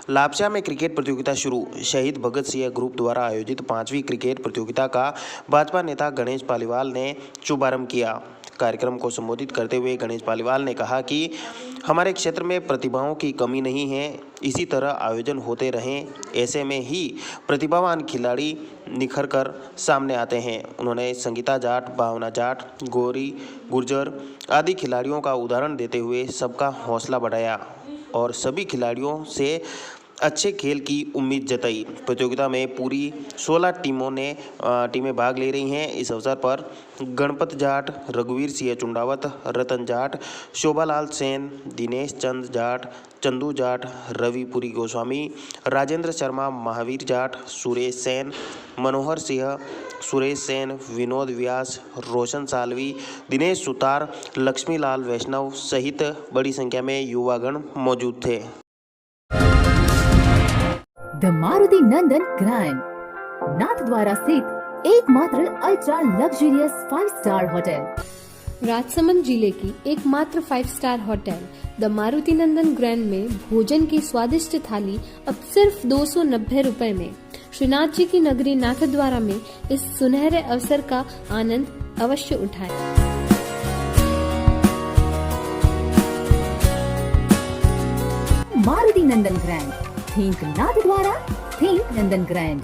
लापसा में क्रिकेट प्रतियोगिता शुरू। शहीद भगत सिंह ग्रुप द्वारा आयोजित 5वीं क्रिकेट प्रतियोगिता का भाजपा नेता गणेश पालीवाल ने शुभारंभ किया। कार्यक्रम को संबोधित करते हुए गणेश पालीवाल ने कहा कि हमारे क्षेत्र में प्रतिभाओं की कमी नहीं है, इसी तरह आयोजन होते रहें, ऐसे में ही प्रतिभावान खिलाड़ी निखर कर सामने आते हैं। उन्होंने संगीता जाट, भावना जाट, गौरी गुर्जर आदि खिलाड़ियों का उदाहरण देते हुए सबका हौसला बढ़ाया और सभी खिलाड़ियों से अच्छे खेल की उम्मीद जताई। प्रतियोगिता में पूरी 16 टीमें भाग ले रही हैं। इस अवसर पर गणपत जाट, रघुवीर सिंह चुंडावत, रतन जाट, शोभालाल सेन, दिनेश चंद जाट, चंदू जाट, रविपुरी गोस्वामी, राजेंद्र शर्मा, महावीर जाट, सुरेश सेन, मनोहर सिंह, सुरेश सेन, विनोद व्यास, रोशन सालवी, दिनेश सुतार, लक्ष्मीलाल वैष्णव सहित बड़ी संख्या में युवागण मौजूद थे। The Maruti Nandan grand Nathdwara स्थित एकमात्र ultra luxurious 5 star hotel. Rajsamand जिले की एकमात्र 5 star hotel the Maruti Nandan grand में भोजन की स्वादिष्ट थाली अब सिर्फ 290 रुपए में। श्रीनाथ जी की नगरी नाथद्वारा में इस सुनहरे अवसर का आनंद अवश्य उठाएं। मारुति नंदन ग्रैंड, थिंक नाथद्वारा, थिंक नंदन ग्रैंड।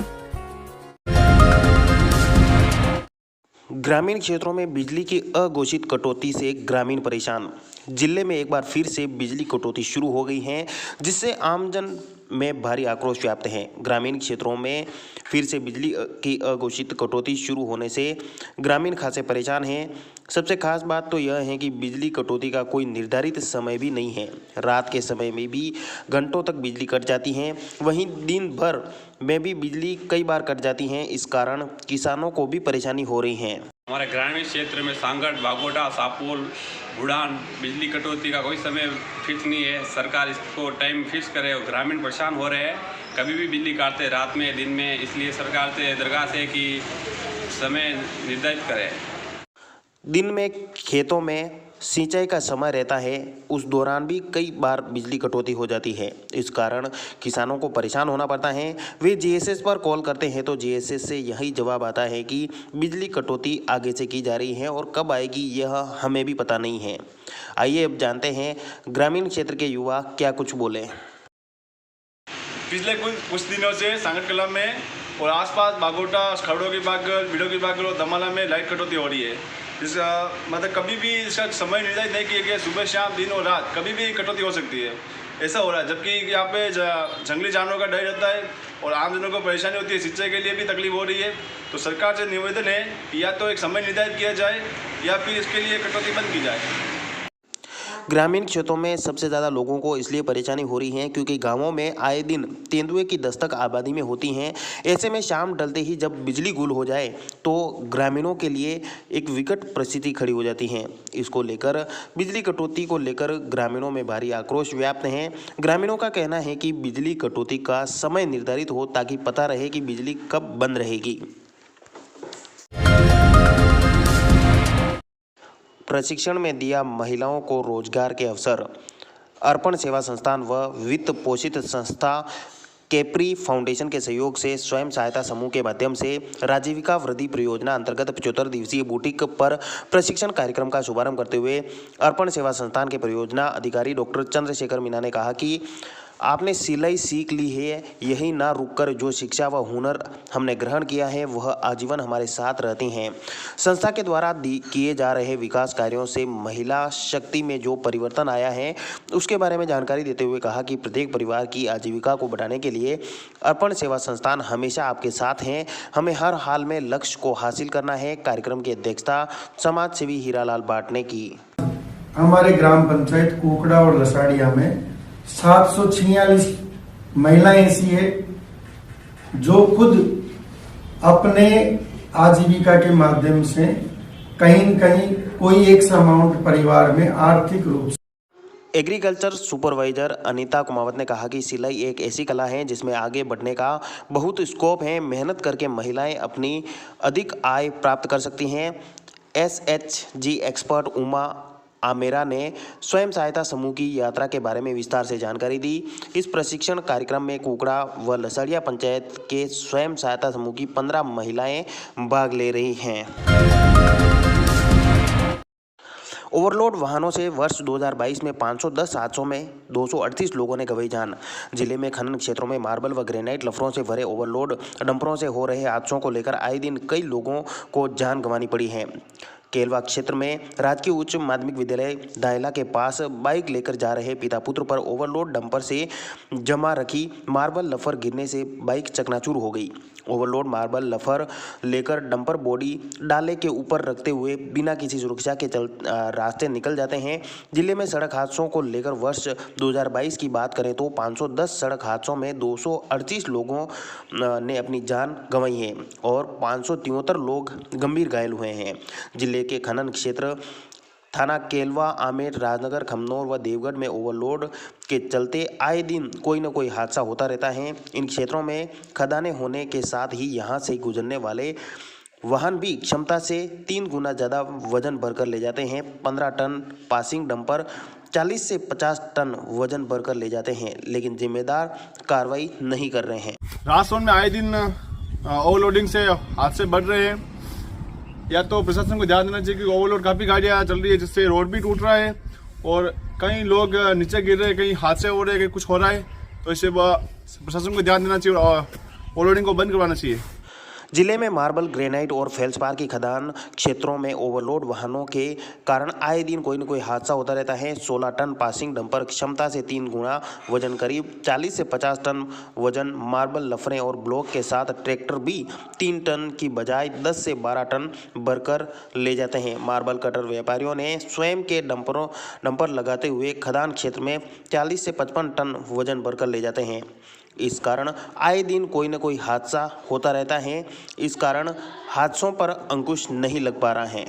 ग्रामीण क्षेत्रों में बिजली की अघोषित कटौती से ग्रामीण परेशान। जिले में एक बार फिर से बिजली कटौती शुरू हो गई है, जिससे आमजन में भारी आक्रोश व्याप्त है। ग्रामीण क्षेत्रों में फिर से बिजली की अघोषित कटौती शुरू होने से ग्रामीण खासे परेशान हैं। सबसे खास बात तो यह है कि बिजली कटौती का कोई निर्धारित समय भी नहीं है। रात के समय में भी घंटों तक बिजली कट जाती है, वहीं दिन भर में भी बिजली कई बार कट जाती है। इस कारण किसानों को भी परेशानी हो रही है। हमारे ग्रामीण क्षेत्र में सांगड़, बागोटा, सापुल, बुढ़ान बिजली कटौती का कोई समय फिक्स नहीं है। सरकार इसको टाइम फिक्स करे और ग्रामीण परेशान हो रहे हैं। कभी भी बिजली काटते रात में, दिन में, इसलिए सरकार से दरगाह है कि समय निर्धारित करे। दिन में खेतों में सिंचाई का समय रहता है, उस दौरान भी कई बार बिजली कटौती हो जाती है। इस कारण किसानों को परेशान होना पड़ता है। वे जीएसएस पर कॉल करते हैं तो जीएसएस से यही जवाब आता है कि बिजली कटौती आगे से की जा रही है और कब आएगी यह हमें भी पता नहीं है। आइए अब जानते हैं ग्रामीण क्षेत्र के युवा क्या कुछ बोले। पिछले कुछ दिनों से सांगड़ कला में और आसपास बागोटा, खड़ों की बागल, बिड़ों की बागल और दमाला में लाइट कटौती हो रही है। इसका मतलब कभी भी इसका समय निर्धारित नहीं किया गया। सुबह शाम, दिन और रात कभी भी कटौती हो सकती है। ऐसा हो रहा है, जबकि यहाँ पे जंगली जानवरों का डर रहता है और आमजनों को परेशानी होती है। सिंचाई के लिए भी तकलीफ हो रही है। तो सरकार से निवेदन है कि या तो एक समय निर्धारित किया जाए या फिर इसके लिए कटौती बंद की जाए। ग्रामीण क्षेत्रों में सबसे ज़्यादा लोगों को इसलिए परेशानी हो रही है क्योंकि गांवों में आए दिन तेंदुए की दस्तक आबादी में होती हैं। ऐसे में शाम ढलते ही जब बिजली गुल हो जाए तो ग्रामीणों के लिए एक विकट परिस्थिति खड़ी हो जाती है। इसको लेकर बिजली कटौती को लेकर ग्रामीणों में भारी आक्रोश व्याप्त है। ग्रामीणों का कहना है कि बिजली कटौती का समय निर्धारित हो ताकि पता रहे कि बिजली कब बंद रहेगी। प्रशिक्षण में दिया महिलाओं को रोजगार के अवसर। अर्पण सेवा संस्थान व वित्त पोषित संस्था कैप्री फाउंडेशन के सहयोग से स्वयं सहायता समूह के माध्यम से राजीविका वृद्धि परियोजना अंतर्गत 75 दिवसीय बुटीक पर प्रशिक्षण कार्यक्रम का शुभारंभ करते हुए अर्पण सेवा संस्थान के परियोजना अधिकारी डॉक्टर चंद्रशेखर मीना ने कहा कि आपने सिलाई सीख ली है, यही ना रुककर जो शिक्षा व हुनर हमने ग्रहण किया है वह आजीवन हमारे साथ रहती हैं। संस्था के द्वारा किए जा रहे विकास कार्यों से महिला शक्ति में जो परिवर्तन आया है उसके बारे में जानकारी देते हुए कहा कि प्रत्येक परिवार की आजीविका को बढ़ाने के लिए अर्पण सेवा संस्थान हमेशा आपके साथ हैं। हमें हर हाल में लक्ष्य को हासिल करना है। कार्यक्रम की अध्यक्षता समाज सेवी हीरालाल भाट ने की। हमारे ग्राम पंचायत कुकड़ा और लसाड़िया में 746 महिलाएं ऐसी है जो खुद अपने आजीविका के माध्यम से कहीं न कहीं कोई एक अमाउंट परिवार में आर्थिक रूप से। एग्रीकल्चर सुपरवाइजर अनीता कुमावत ने कहा कि सिलाई एक ऐसी कला है जिसमें आगे बढ़ने का बहुत स्कोप है। मेहनत करके महिलाएं अपनी अधिक आय प्राप्त कर सकती हैं। SHG एक्सपर्ट उमा आमेरा ने स्वयं सहायता समूह की यात्रा के बारे में विस्तार से जानकारी दी। इस प्रशिक्षण कार्यक्रम में कुकड़ा व लसाड़िया पंचायत के स्वयं सहायता समूह की 15 महिलाएं भाग ले रही हैं। ओवरलोड वाहनों से वर्ष 2022 में 510 हादसों में 238 लोगों ने गंवाई जान। जिले में खनन क्षेत्रों में मार्बल व ग्रेनाइट लफड़ों से भरे ओवरलोड डंपरों से हो रहे हादसों को लेकर आए दिन कई लोगों को जान गंवानी पड़ी है। केलवा क्षेत्र में राजकीय उच्च माध्यमिक विद्यालय दायला के पास बाइक लेकर जा रहे पिता पुत्र पर ओवरलोड डंपर से जमा रखी मार्बल लफर गिरने से बाइक चकनाचूर हो गई। ओवरलोड मार्बल लफर लेकर डंपर बॉडी डाले के ऊपर रखते हुए बिना किसी सुरक्षा के रास्ते निकल जाते हैं। जिले में सड़क हादसों को लेकर वर्ष 2022 की बात करें तो 510 सड़क हादसों में 238 लोगों ने अपनी जान गंवाई है और 573 लोग गंभीर घायल हुए हैं। जिले के खनन क्षेत्र थाना केलवा, आमेर, राजनगर, खमनौर व देवगढ़ में ओवरलोड के चलते आए दिन कोई न कोई हादसा होता रहता है। इन क्षेत्रों में खदानें होने के साथ ही यहां से गुजरने वाले वाहन भी क्षमता से 3 गुना ज़्यादा वजन भरकर ले जाते हैं। 15 टन पासिंग डंपर 40 से 50 टन वजन भरकर ले जाते हैं, लेकिन जिम्मेदार कार्रवाई नहीं कर रहे हैं। राजस्थान में आए दिन ओवरलोडिंग से हादसे बढ़ रहे हैं। या तो प्रशासन को ध्यान देना चाहिए कि ओवरलोड काफ़ी गाड़ियाँ चल रही है, जिससे रोड भी टूट रहा है और कई लोग नीचे गिर रहे हैं, कहीं हादसे हो रहे हैं, कहीं कुछ हो रहा है। तो इससे प्रशासन को ध्यान देना चाहिए और ओवरलोडिंग को बंद करवाना चाहिए। जिले में मार्बल, ग्रेनाइट और फेल्सपार की खदान क्षेत्रों में ओवरलोड वाहनों के कारण आए दिन कोई न कोई हादसा होता रहता है। 16 टन पासिंग डंपर क्षमता से 3 गुना वजन, करीब 40 से 50 टन वजन मार्बल लफड़े और ब्लॉक के साथ ट्रैक्टर भी 3 टन की बजाय 10 से 12 टन भरकर ले जाते हैं। मार्बल कटर व्यापारियों ने स्वयं के डंपर लगाते हुए खदान क्षेत्र में 40 से 55 टन वजन भरकर ले जाते हैं। इस कारण आए दिन कोई न कोई हादसा होता रहता है। इस कारण हादसों पर अंकुश नहीं लग पा रहा है।